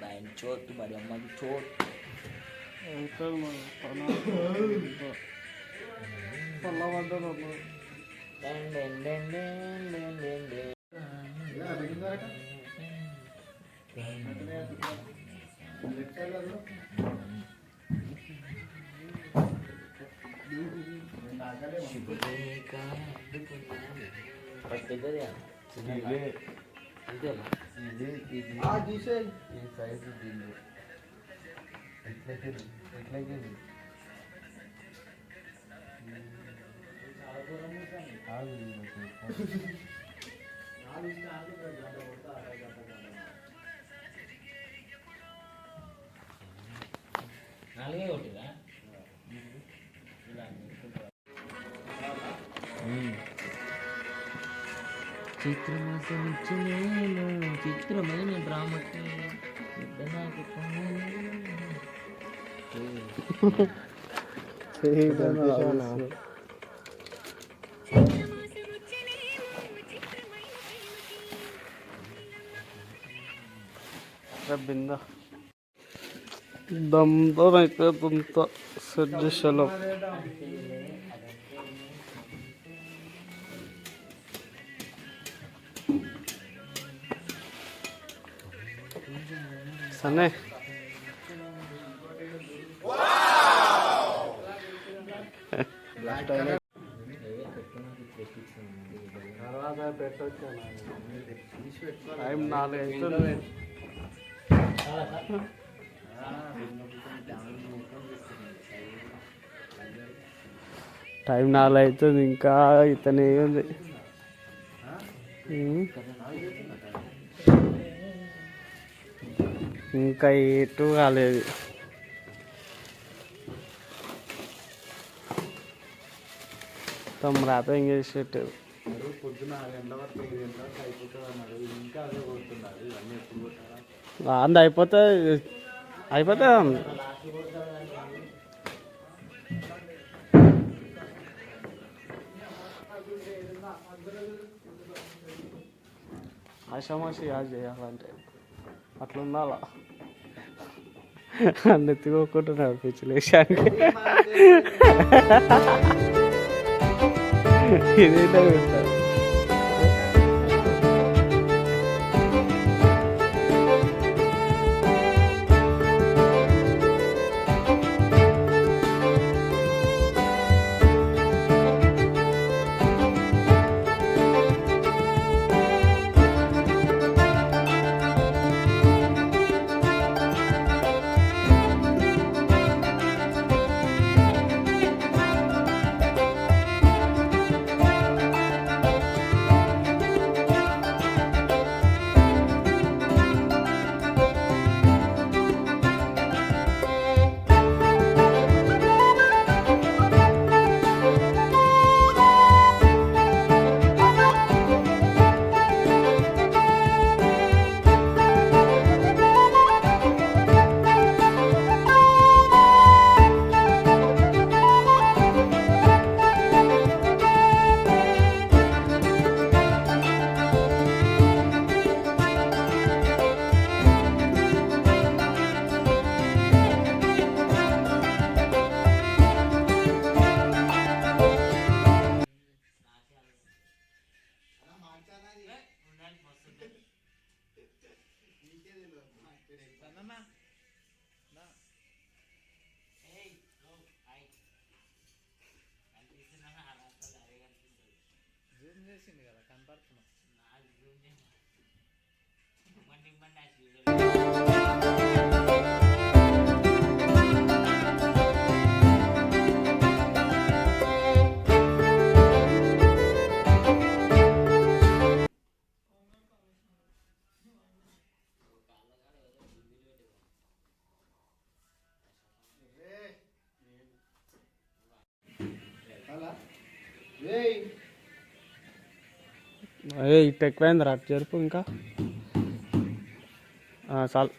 ఆయన చోటు మరి అమ్మకి చోటు నాలుగే కొట్టిరా చిత్రమాసం ఇచ్చి నేను చిత్రమైన డ్రామకి నాకు బిందా दमदार అయితే तुमचा सज्ज शलभ सने टाइम 4 అవుతుంది టైం 4 అవుతుంది ఇంకా ఇతనే ఉంది ఇంకా ఎటు కాలేదు తమ్ముడు ఇంగ్లీష్ షర్ట్ పొద్దున 6 గంటల వరకు 5 గంటల వరకు అయిపోతుంది అన్నారు ఇంకా అదే కొడుతున్నారు ఇవన్నీ ఎప్పుడు కొట్టారా అంత అయిపోతే ఆషామాషి యాడ్ చేయాలంటే అట్లా ఉండాలా ఎత్తుకోకుంటున్నాడు పిచ్చిలేసానికి ఇదేంటో పెడతారు చేసింది కదా కనపడుతున్నా అదే ఇటు ఎక్కువైంది రా జరుపు ఇంకా చాలు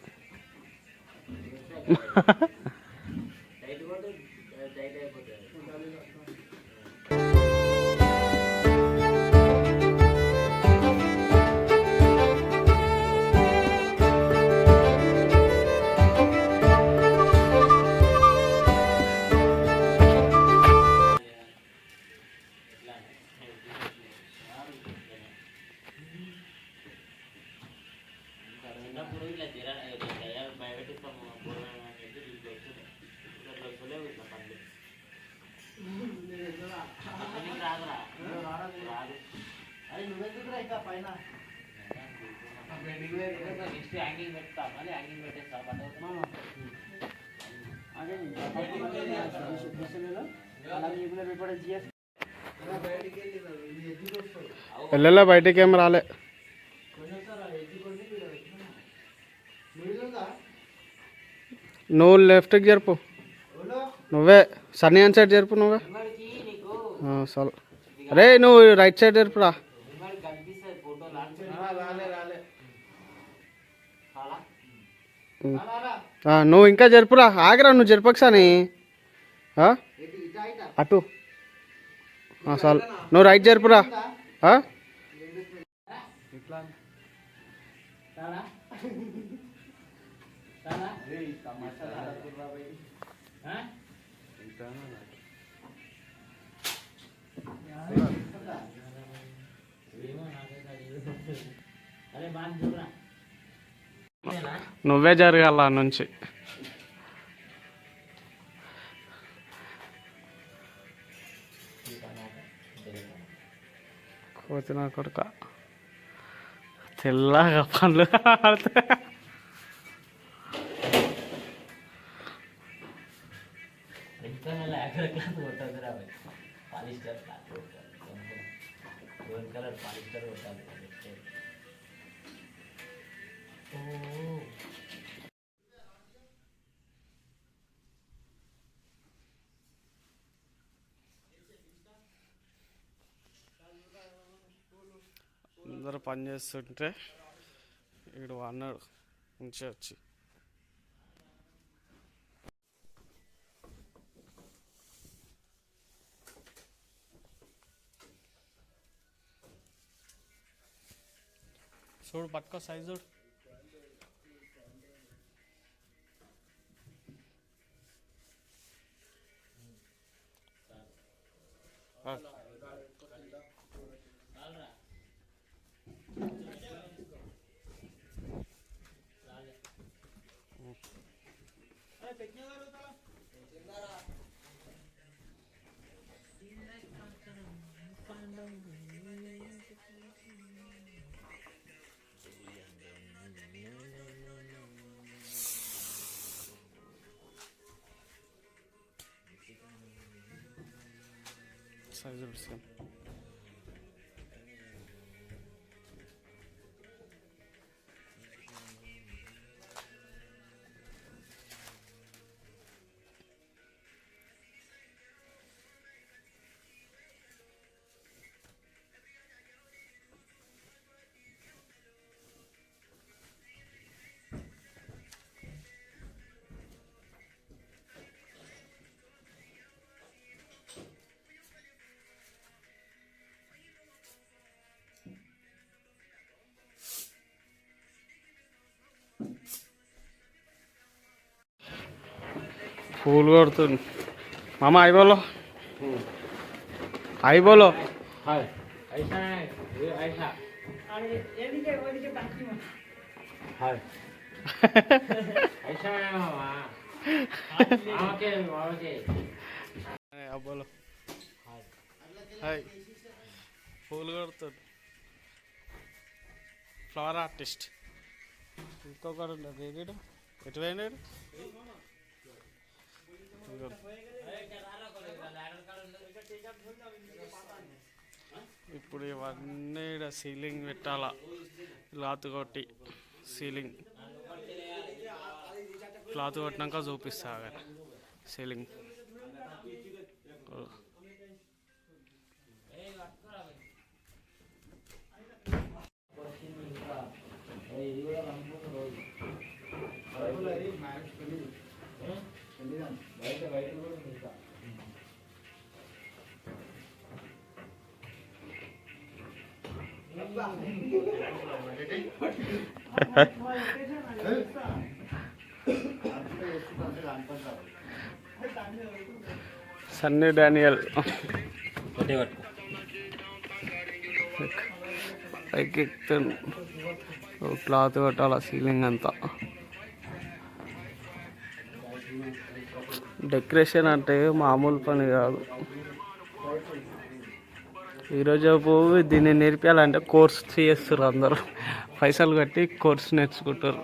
నెక్స్ట్ హ్యాంగింగ్ పెడతా మళ్ళీ హ్యాంగింగ్ పెట్టేస్తా వెళ్ళలే బయటికి ఏం రాలే. నువ్వు లెఫ్ట్కి జరుపు, నువ్వే సన్నీ అని సైడ్ జరుపు నువ్వే. సరే అరే నువ్వు రైట్ సైడ్ జరుపురా. నువ్వు ఇంకా జరుపురా, ఆగరా నువ్వు జరపక్సాని అటు. చాలు నువ్వు రైట్ జరుపురా. నువ్వే జరగాల నుంచి. కోతినా కొడుక తెల్లగా పనులు అందరూ పని చేస్తుంటే వీడు అన్నాడు నుంచి వచ్చి చూడు పట్టుకో సైజు చూడు. Size same. फूल కొడుతుంది मामा आई बोलो आई बोलो हाय ऐसा है ये ऐसा अरे ये नीचे वो नीचे बाकी में हाय ऐसा है मामा ओके ओके अब बोलो हाय हाय फूल కొడుతుంది ఫ్లవర్ ఆర్టిస్ట్ ఇంకొకడు ఉండదు ఏడు ఎటు పోయినాడు ఇప్పుడు ఇవన్నీ సీలింగ్ పెట్టాలా క్లాత్ కొట్టి సీలింగ్ క్లాత్ కొట్టినాక చూపిస్తా సీలింగ్ సన్నీ డానియల్ పైకి ఎక్కుతాను క్లాత్ కట్టాల సీలింగ్ అంతా డెకరేషన్ అంటే మామూలు పని కాదు ఈరోజు పోయి దీన్ని నేర్పించాలంటే కోర్స్ చేస్తారు అందరూ, పైసలు కట్టి కోర్స్ నేర్చుకుంటారు.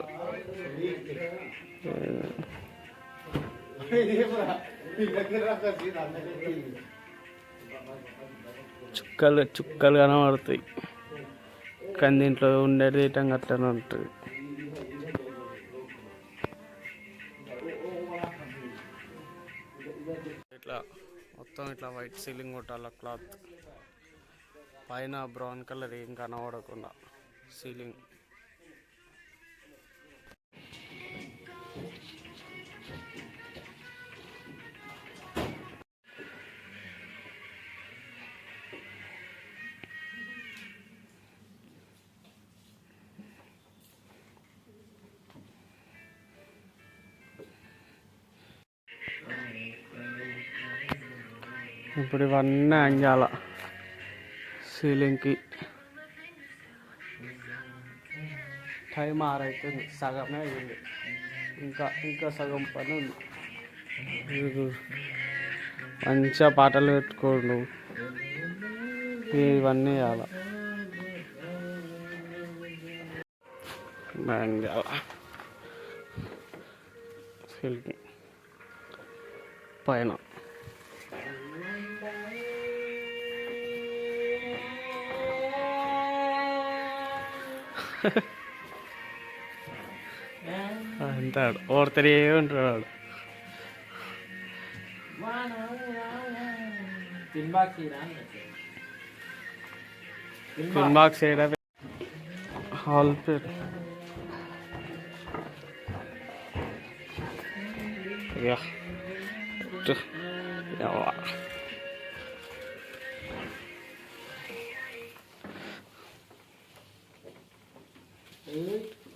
చుక్కలు చుక్కలు కనబడతాయి, కానీ దీంట్లో ఉండేది ఇటంగా అట్లనే ఉంటుంది. ఇట్లా మొత్తం ఇట్లా వైట్ సీలింగ్ కొట్టాల, క్లాత్ పైన బ్రౌన్ కలర్ ఏం కనబడకుండా సీలింగ్. ఇప్పుడు ఇవన్నీ అంగాల సీలింగ్కి. టైం 6 అవుతుంది, సగమే అయింది, ఇంకా సగం పని ఉంది. మంచిగా పాటలు పెట్టుకోండు, ఇవన్నీ చేయాల. సీలింగ్ పైన అంటాడు, ఓడతనే ఉంటాడు. పిన్ బాక్స్ ఏడా హాల్ పేరు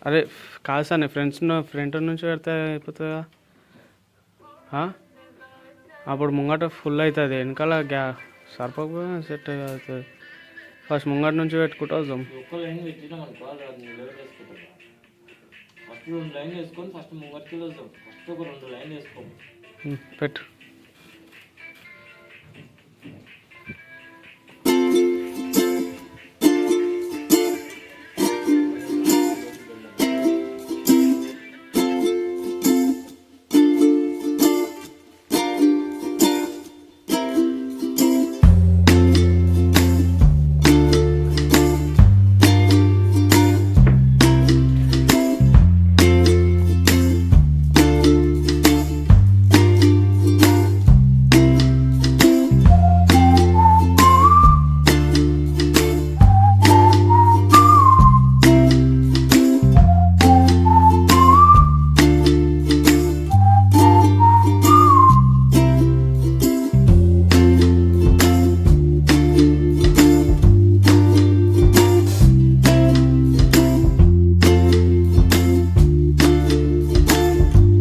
అరే కాదు సార్, నేను ఫ్రంట్ నుంచి పెడితే అయిపోతుందా? అప్పుడు ముంగట ఫుల్ అవుతుంది, వెనకాల సరిపోకపోయినా సెట్ అవుతుంది. ఫస్ట్ ముంగట నుంచి పెట్టుకుంటూ వద్దాం. పెట్టు.